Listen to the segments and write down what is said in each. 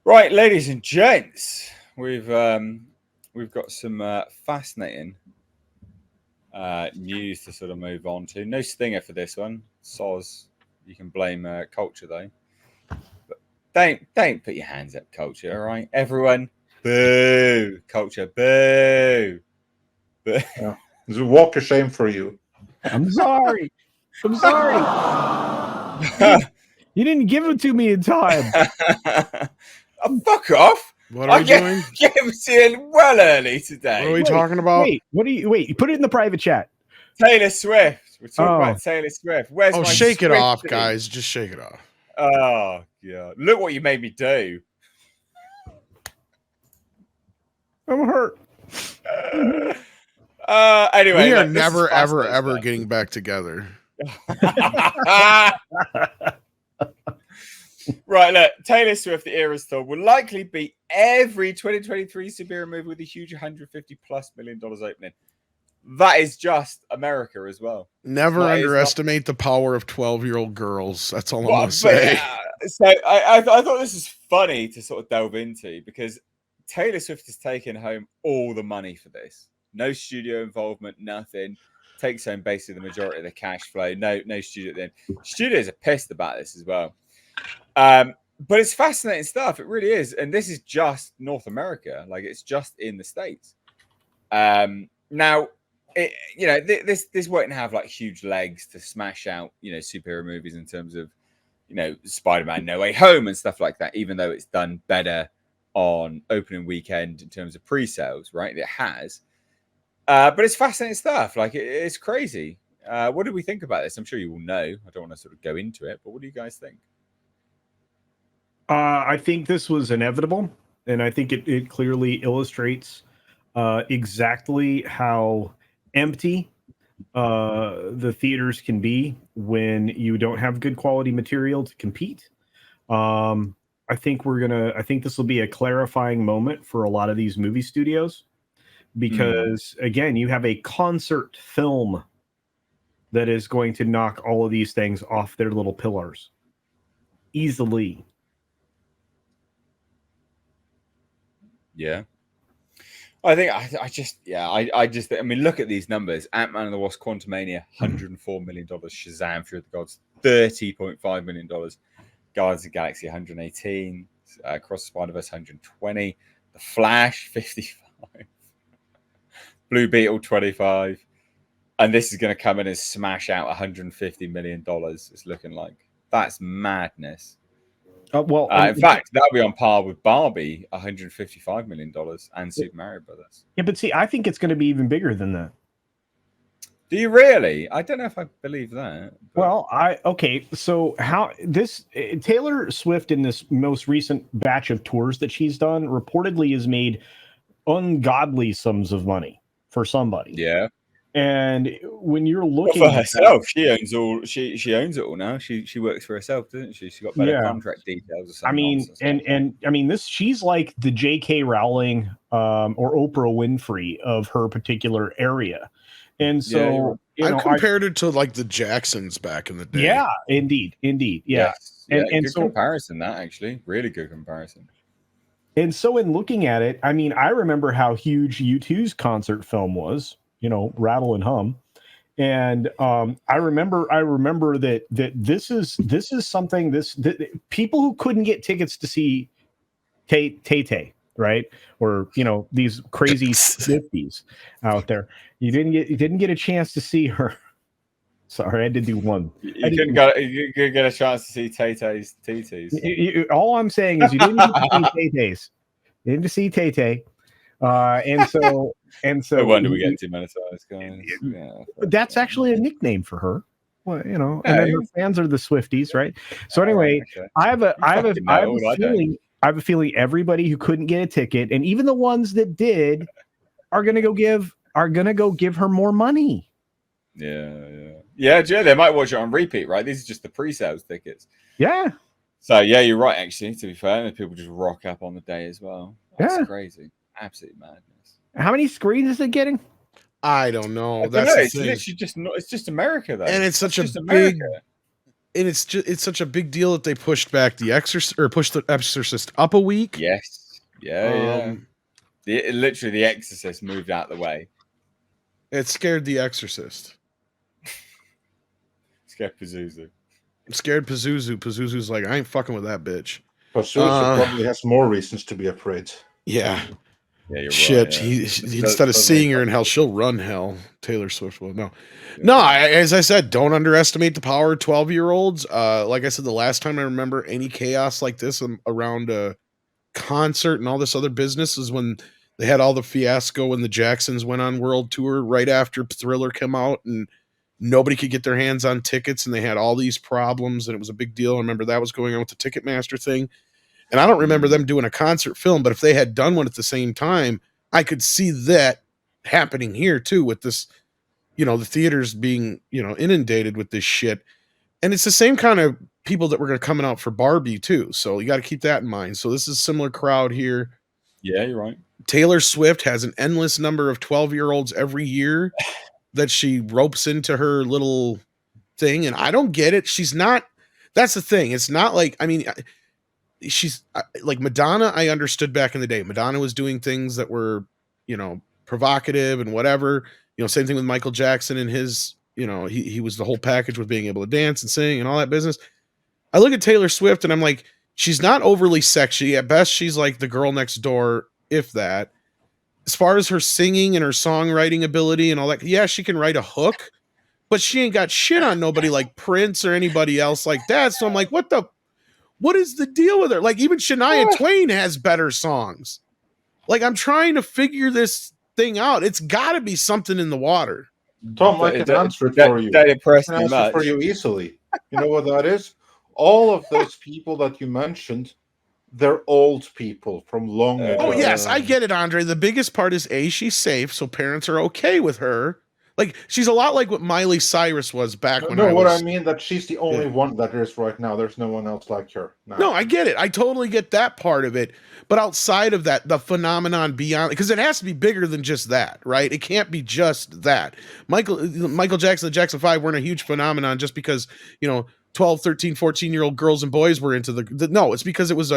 Right, ladies and gents, we've got some fascinating news to sort of move on to. No stinger for this one, soz. You can blame culture though. But don't put your hands up, culture. All right, everyone. Boo, culture. Boo. Boo. Yeah. It's a walk of shame for you. I'm sorry. I'm sorry. You didn't give it to me in time. Oh, fuck off. What are we doing? Gave it to you well early today. What are we talking about? Wait, put it in the private chat. Taylor Swift. We're talking about Taylor Swift. Where's my shake it off, Swiftie? guys. Just shake it off. Oh, God. Look what you made me do. I'm hurt. Anyway, We are look, this never, is ever, fascinating ever stuff. getting back together. Right, look, Taylor Swift, the Eras Tour, will likely beat every 2023 superhero movie with a huge $150+ million opening. That is just America as well. Never That is underestimate the power of 12-year-old girls. That's all I'm Well, going to say. so I thought this was funny to sort of delve into because Taylor Swift has taken home all the money for this. No studio involvement, nothing. Takes home basically the majority of the cash flow. No studio at the end. Studios are pissed about this as well. But it's fascinating stuff. It really is. And this is just North America. Like it's just in the States. Now, this won't have like huge legs to smash out, superhero movies in terms of, Spider-Man No Way Home and stuff like that, even though it's done better on opening weekend in terms of pre-sales, right? It has. But it's fascinating stuff. Like it's crazy. What do we think about this? I'm sure you all know. I don't want to sort of go into it, but what do you guys think? I think this was inevitable, and I think it clearly illustrates exactly how empty the theaters can be when you don't have good quality material to compete. I think this will be a clarifying moment for a lot of these movie studios because again, you have a concert film that is going to knock all of these things off their little pillars easily. Yeah. I think I mean, look at these numbers. Ant-Man and the Wasp: Quantumania, $104 million. Shazam! Fury of the Gods, $30.5 million. Guardians of the Galaxy, 118. Across the Spider-Verse, 120. The Flash, 55. Blue Beetle, 25. And this is going to come in and smash out $150 million. It's looking like. That's madness. In fact, that'll be on par with Barbie, $155 million, and Super Mario Brothers. Yeah, but see, I think it's going to be even bigger than that. Do you really? I don't know if I believe that. But... Well, so how this Taylor Swift in this most recent batch of tours that she's done reportedly has made ungodly sums of money for somebody. Yeah. And when you're looking for herself, she owns all. She owns it all now. She works for herself, doesn't she? She got better contract details. Or something she's like the J.K. Rowling or Oprah Winfrey of her particular area, and so I compared it to like the Jacksons back in the day. Yeah, indeed, yeah. And good comparison. That actually, really good comparison. And so, in looking at it, I mean, I remember how huge U2's concert film was. Rattle and hum. And I remember that this is something that people who couldn't get tickets to see Tay-Tay, right? Or these crazy Swifties out there. You didn't get a chance to see her. Sorry, I did do one. You couldn't get a chance to see Tay-Tay's TTs. All I'm saying is you didn't get to see Tay-Tay's. You didn't see Tay-Tay. And so no wonder we get demonetized, guys. Yeah, that's actually a nickname for her. Well, and then her fans are the Swifties, right? So anyway, okay. I have a feeling everybody who couldn't get a ticket, and even the ones that did, are gonna go give her more money. Yeah. They might watch it on repeat, right? These are just the pre-sales tickets. Yeah. So yeah, you're right. Actually, to be fair, and people just rock up on the day as well. That's crazy. Absolute madness. How many screens is it getting? I don't know. It's literally just America, though. And it's such a big. and it's such a big deal that they pushed back the Exorcist or pushed the Exorcist up a week. Yes. Yeah. Um, Literally, The Exorcist moved out the way. It scared the Exorcist. Scared Pazuzu. I'm scared Pazuzu. Pazuzu's like, I ain't fucking with that bitch. But Susan probably has more reasons to be afraid. Yeah. Yeah, you're Shit. right. Yeah. Instead of seeing her in hell, she'll run hell. Taylor Swift will. No. As I said, don't underestimate the power of 12-year-olds. Like I said, the last time I remember any chaos like this around a concert and all this other business is when they had all the fiasco when the Jacksons went on world tour right after Thriller came out, and nobody could get their hands on tickets, and they had all these problems, and it was a big deal. I remember that was going on with the Ticketmaster thing. And I don't remember them doing a concert film, but if they had done one at the same time, I could see that happening here too with this, the theaters being, inundated with this shit. And it's the same kind of people that were going to coming out for Barbie too. So you got to keep that in mind. So this is a similar crowd here. Yeah, you're right. Taylor Swift has an endless number of 12-year-olds every year that she ropes into her little thing. And I don't get it. That's the thing. It's not like, she's like Madonna. I understood back in the day. Madonna was doing things that were, provocative and whatever. Same thing with Michael Jackson and his, he was the whole package with being able to dance and sing and all that business. I look at Taylor Swift and I'm like, she's not overly sexy. At best, she's like the girl next door, if that. As far as her singing and her songwriting ability and all that, yeah, she can write a hook, but she ain't got shit on nobody like Prince or anybody else like that. So I'm like, what is the deal with her? Like, even Shania Twain has better songs. Like, I'm trying to figure this thing out. It's got to be something in the water. Tom, I can answer it for you. That impressed I can me answer much. for you easily. You know what that is? All of those people that you mentioned, they're old people from long ago. Oh, yes, I get it, Andre. The biggest part is, A, she's safe, so parents are okay with her. Like, she's a lot like what Miley Cyrus was back when I mean that she's the only one that is right now. There's no one else like her. No, I get it. I totally get that part of it. But outside of that, the phenomenon beyond, because it has to be bigger than just that, right? It can't be just that. Michael Jackson, the Jackson 5 weren't a huge phenomenon just because, 12, 13, 14-year-old girls and boys were into the no, it's because it was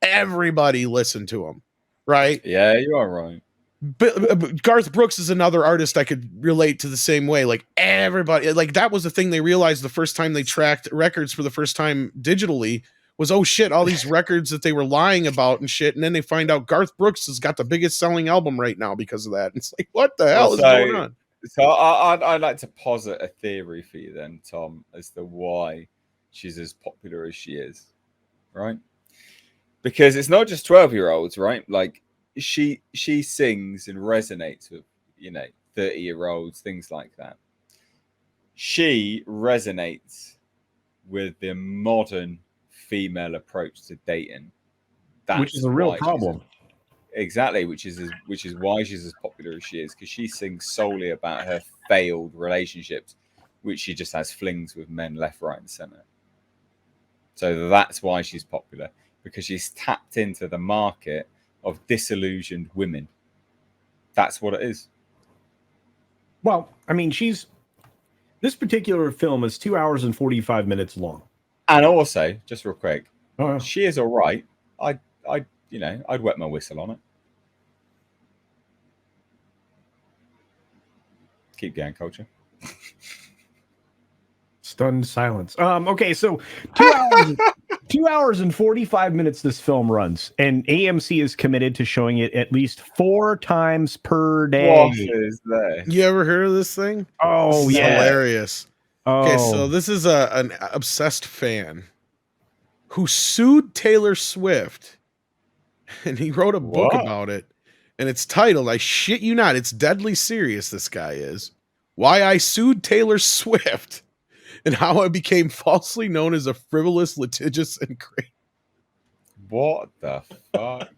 everybody listened to them, right? Yeah, you are right. But Garth Brooks is another artist I could relate to the same way. Like, everybody, like, that was the thing they realized the first time they tracked records for the first time digitally was, oh shit, all these records that they were lying about and shit. And then they find out Garth Brooks has got the biggest selling album right now because of that. It's like, what the hell is going on? So I'd like to posit a theory for you then, Tom, as to why she's as popular as she is, right? Because it's not just 12-year-olds, right? Like, she sings and resonates with 30-year-olds, things like that. She resonates with the modern female approach to dating, which is a real problem. Exactly, which is why she's as popular as she is, because she sings solely about her failed relationships, which she just has flings with men left, right, and center. So that's why she's popular, because she's tapped into the market of disillusioned women. That's what it is. Well, I mean, this particular film is 2 hours and 45 minutes long. And also, just real quick, she is all right. I'd wet my whistle on it. Keep going, culture. Stunned silence. Okay, so 2 hours and 45 minutes this film runs, and AMC is committed to showing it at least 4 times per day. What is that? You ever heard of this thing? Oh, this is yeah. hilarious. Okay, so this is an obsessed fan who sued Taylor Swift, and he wrote a book about it, and it's titled, I shit you not, it's deadly serious, this guy is, Why I Sued Taylor Swift, and How I Became Falsely Known as a Frivolous, Litigious, and Crazy. What the fuck?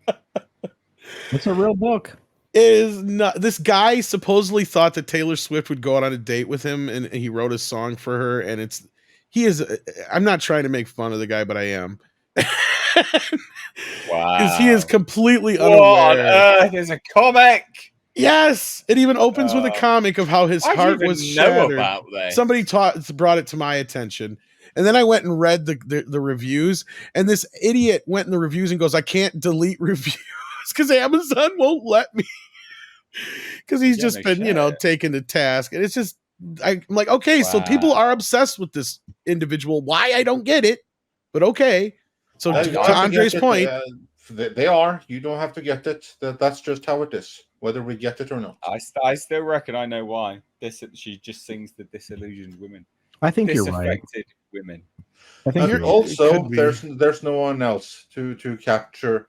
It's a real book. It is not. This guy supposedly thought that Taylor Swift would go out on a date with him, and he wrote a song for her, and I'm not trying to make fun of the guy, but I am. Wow. Because he is completely unaware. What on earth is a comic? Yes, it even opens with a comic of how his heart was shattered. About this? Somebody brought it to my attention, And then I went and read the reviews, and this idiot went in the reviews and goes, I can't delete reviews because Amazon won't let me. Because he's just been, taken to task. And it's just, I'm like, okay, so people are obsessed with this individual. Why? I don't get it, but okay. So to Andre's point, they are. You don't have to get it. That's just how it is, whether we get it or not. I still reckon I know why. She just sings the disillusioned women. I think you're right. Disaffected women. I think you're also there's no one else to capture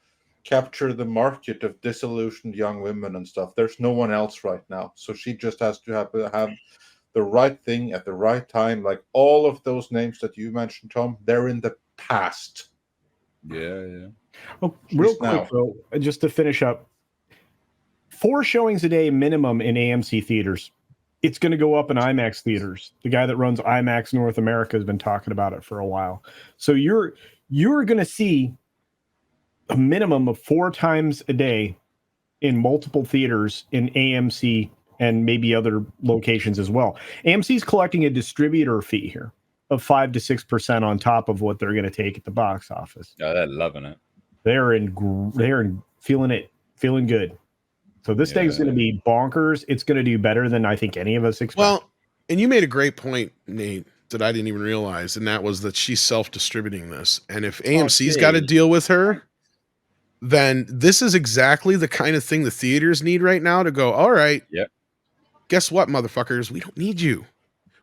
the market of disillusioned young women and stuff. There's no one else right now. So she just has to have the right thing at the right time. Like all of those names that you mentioned, Tom, they're in the past. Yeah. Oh, real quick, though, just to finish up, 4 showings a day minimum in AMC theaters. It's going to go up in IMAX theaters. The guy that runs IMAX North America has been talking about it for a while. So you're going to see a minimum of 4 times a day in multiple theaters in AMC and maybe other locations as well. AMC is collecting a distributor fee here of 5 to 6% on top of what they're going to take at the box office. Oh, they're loving it. They're feeling good. So this thing's going to be bonkers. It's going to do better than I think any of us expect. Well, and you made a great point, Nate, that I didn't even realize, and that was that she's self-distributing this. And if AMC's got to deal with her, then this is exactly the kind of thing the theaters need right now to go, all right, guess what, motherfuckers? We don't need you.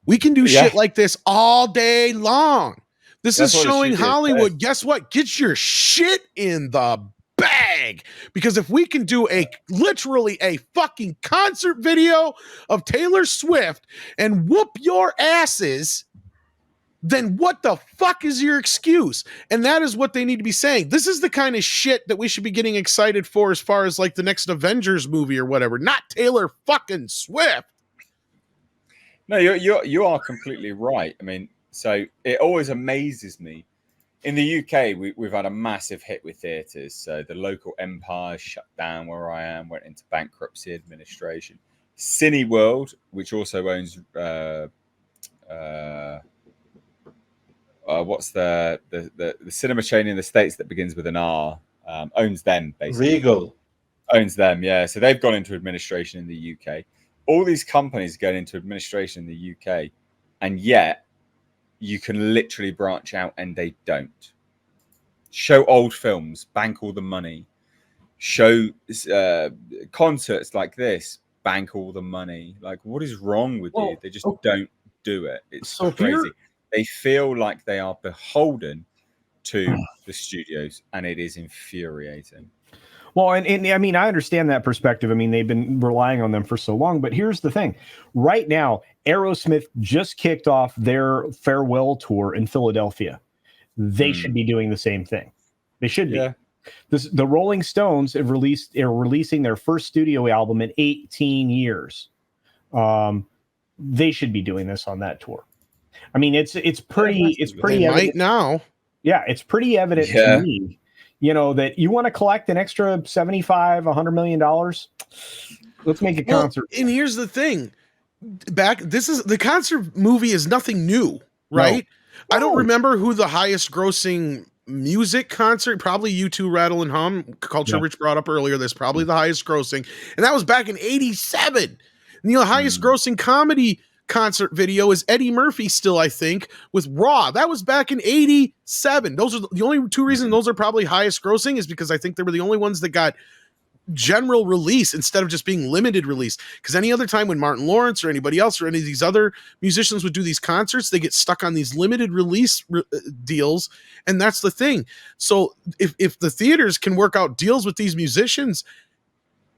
We can do shit like this all day long. That's is showing Hollywood, guess what? Get your shit in the bag. Because if we can do literally a fucking concert video of Taylor Swift and whoop your asses, then what the fuck is your excuse? And that is what they need to be saying. This is the kind of shit that we should be getting excited for as far as like the next Avengers movie or whatever, not Taylor fucking Swift. No, you are completely right. I mean, so it always amazes me. In the UK, we've had a massive hit with theatres. So the local empire shut down where I am, went into bankruptcy administration. Cineworld, which also owns what's the cinema chain in the States that begins with an R, owns them basically. Regal owns them, yeah. So they've gone into administration in the UK. All these companies go into administration in the UK, and yet you can literally branch out and they don't. Show old films, bank all the money. Show concerts like this, bank all the money. Like, what is wrong with you? They just don't do it. It's so crazy. They feel like they are beholden to the studios, and it is infuriating. Well, and I mean, I understand that perspective. I mean, they've been relying on them for so long, but here's the thing. Right now, Aerosmith just kicked off their farewell tour in Philadelphia. They should be doing the same thing. They should be. The Rolling Stones are releasing their first studio album in 18 years. They should be doing this on that tour. I mean, it's pretty they evident. Might now. Yeah, it's pretty evident to me. You know, that you want to collect an extra $75-100 million. Let's make a concert. And here's the thing. The concert movie is nothing new, right? No. I don't remember who the highest grossing music concert, probably U2 Rattle and Hum, Culture Rich brought up earlier. That's probably the highest grossing. And that was back in 87. And the highest grossing comedy concert video is Eddie Murphy still, I think, with Raw. That was back in 87. Those are the only 2 reasons those are probably highest grossing, is because I think they were the only ones that got general release instead of just being limited release. Because any other time when Martin Lawrence or anybody else or any of these other musicians would do these concerts, they get stuck on these limited release deals. And that's the thing. So if the theaters can work out deals with these musicians,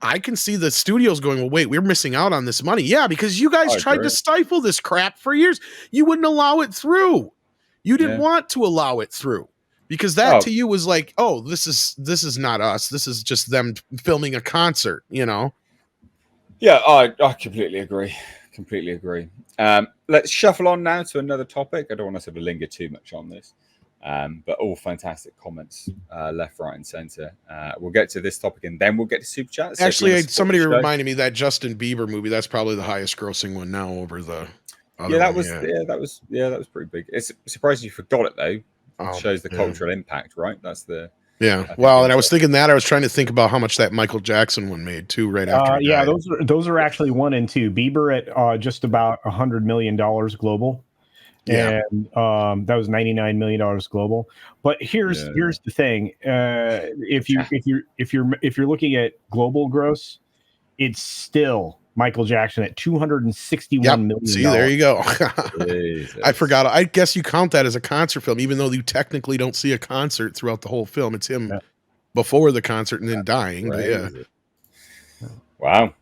I can see the studios going, well, wait, we're missing out on this money. Yeah, because you guys tried to stifle this crap for years. You wouldn't allow it through. You didn't want to allow it through, because that to you was like, oh, this is not us. This is just them filming a concert, you know? Yeah, I completely agree. Completely agree. Let's shuffle on now to another topic. I don't want to sort of linger too much on this. But all fantastic comments, left, right, and center. We'll get to this topic, and then we'll get to super chats. So actually, somebody reminded me that Justin Bieber movie, that's probably the highest grossing one now over the other Yeah, that one, was that was pretty big. It's surprising you forgot it though. Oh, Shows the yeah. cultural impact, right? That's the Yeah. think Well, and I into was it. thinking that I was trying to think about how much that Michael Jackson one made too, right after. He Yeah, died. those are actually 1 and 2. Bieber at just about $100 million global, Yeah. and that was $99 million global. But here's the thing: if you're looking at global gross, it's still Michael Jackson at $261 million. See, there you go. Jesus. I forgot. I guess you count that as a concert film, even though you technically don't see a concert throughout the whole film. It's him Yeah. before the concert and then dying. But yeah. Crazy. Wow.